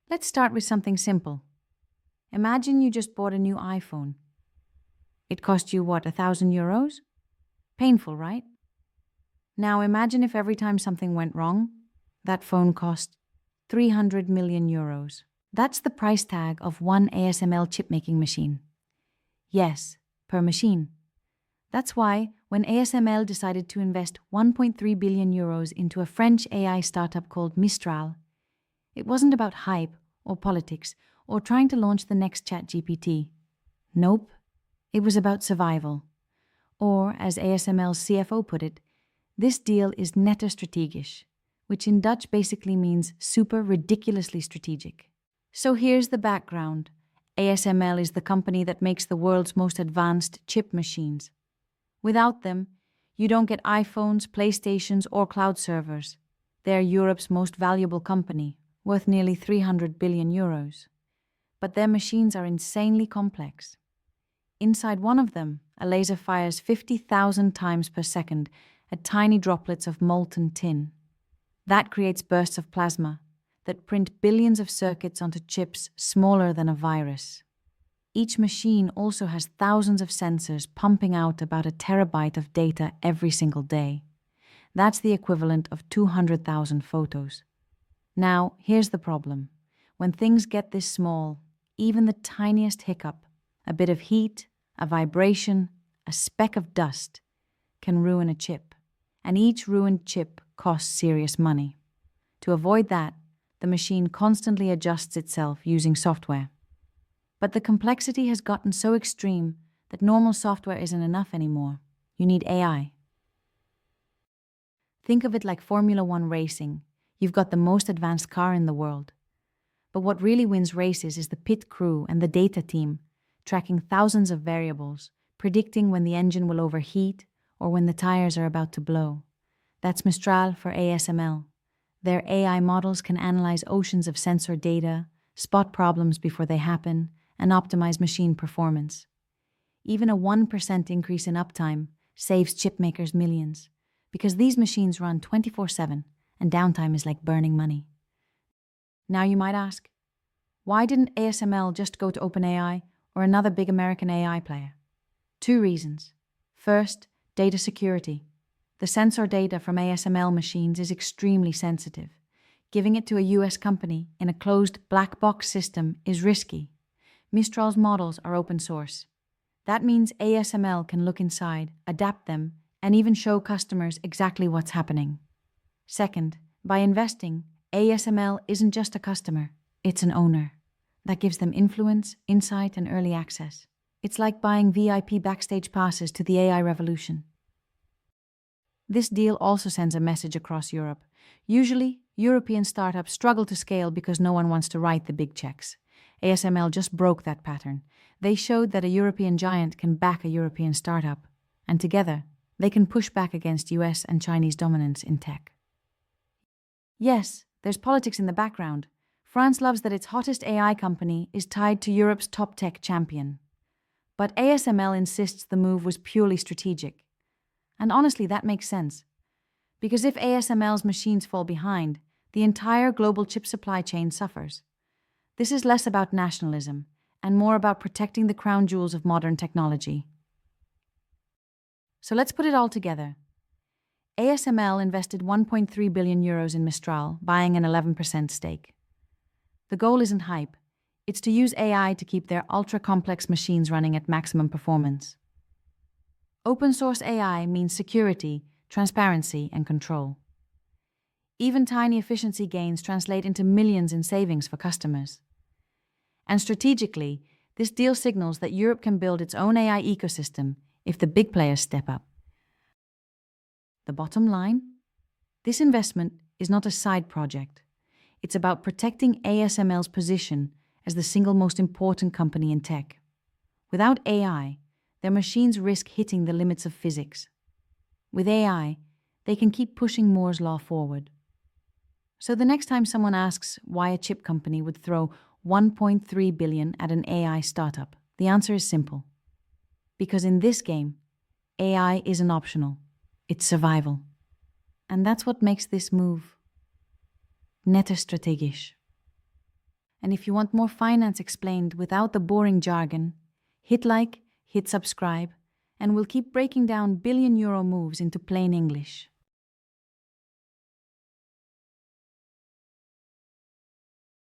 Let's start with something simple. Imagine you just bought a new iPhone. It cost you what, €1,000? Painful, right? Now imagine if every time something went wrong, that phone cost €300 million. That's the price tag of one ASML chip-making machine. Yes, per machine. That's why, when ASML decided to invest €1.3 billion into a French AI startup called Mistral, it wasn't about hype or politics or trying to launch the next ChatGPT. Nope, it was about survival. Or, as ASML's CFO put it, this deal is Knetterstrategisch, which in Dutch basically means super ridiculously strategic. So here's the background. ASML is the company that makes the world's most advanced chip machines. Without them, you don't get iPhones, PlayStations, or cloud servers. They're Europe's most valuable company, worth nearly €300 billion. But their machines are insanely complex. Inside one of them, a laser fires 50,000 times per second at tiny droplets of molten tin. That creates bursts of plasma that print billions of circuits onto chips smaller than a virus. Each machine also has thousands of sensors pumping out about a terabyte of data every single day. That's the equivalent of 200,000 photos. Now, here's the problem. When things get this small, even the tiniest hiccup, a bit of heat, a vibration, a speck of dust, can ruin a chip. And each ruined chip costs serious money. To avoid that, the machine constantly adjusts itself using software. But the complexity has gotten so extreme that normal software isn't enough anymore. You need AI. Think of it like Formula One racing. You've got the most advanced car in the world. But what really wins races is the pit crew and the data team, tracking thousands of variables, predicting when the engine will overheat or when the tires are about to blow. That's Mistral for ASML. Their AI models can analyze oceans of sensor data, spot problems before they happen, and optimize machine performance. Even a 1% increase in uptime saves chipmakers millions, because these machines run 24/7 and downtime is like burning money. Now you might ask, why didn't ASML just go to OpenAI or another big American AI player? 2 reasons. First, data security. The sensor data from ASML machines is extremely sensitive. Giving it to a US company in a closed black box system is risky. Mistral's models are open source. That means ASML can look inside, adapt them, and even show customers exactly what's happening. Second, by investing, ASML isn't just a customer, it's an owner. That gives them influence, insight, and early access. It's like buying VIP backstage passes to the AI revolution. This deal also sends a message across Europe. Usually, European startups struggle to scale because no one wants to write the big checks. ASML just broke that pattern. They showed that a European giant can back a European startup, and together, they can push back against US and Chinese dominance in tech. Yes, there's politics in the background. France loves that its hottest AI company is tied to Europe's top tech champion. But ASML insists the move was purely strategic. And honestly, that makes sense. Because if ASML's machines fall behind, the entire global chip supply chain suffers. This is less about nationalism and more about protecting the crown jewels of modern technology. So let's put it all together. ASML invested €1.3 billion in Mistral, buying an 11% stake. The goal isn't hype. It's to use AI to keep their ultra-complex machines running at maximum performance. Open source AI means security, transparency, and control. Even tiny efficiency gains translate into millions in savings for customers. And strategically, this deal signals that Europe can build its own AI ecosystem if the big players step up. The bottom line? This investment is not a side project. It's about protecting ASML's position as the single most important company in tech. Without AI, their machines risk hitting the limits of physics. With AI, they can keep pushing Moore's law forward. So the next time someone asks why a chip company would throw $1.3 billion at an AI startup, the answer is simple. Because in this game, AI isn't optional. It's survival. And that's what makes this move Knetterstrategisch. And if you want more finance explained without the boring jargon, hit like, hit subscribe, and we'll keep breaking down billion euro moves into plain English.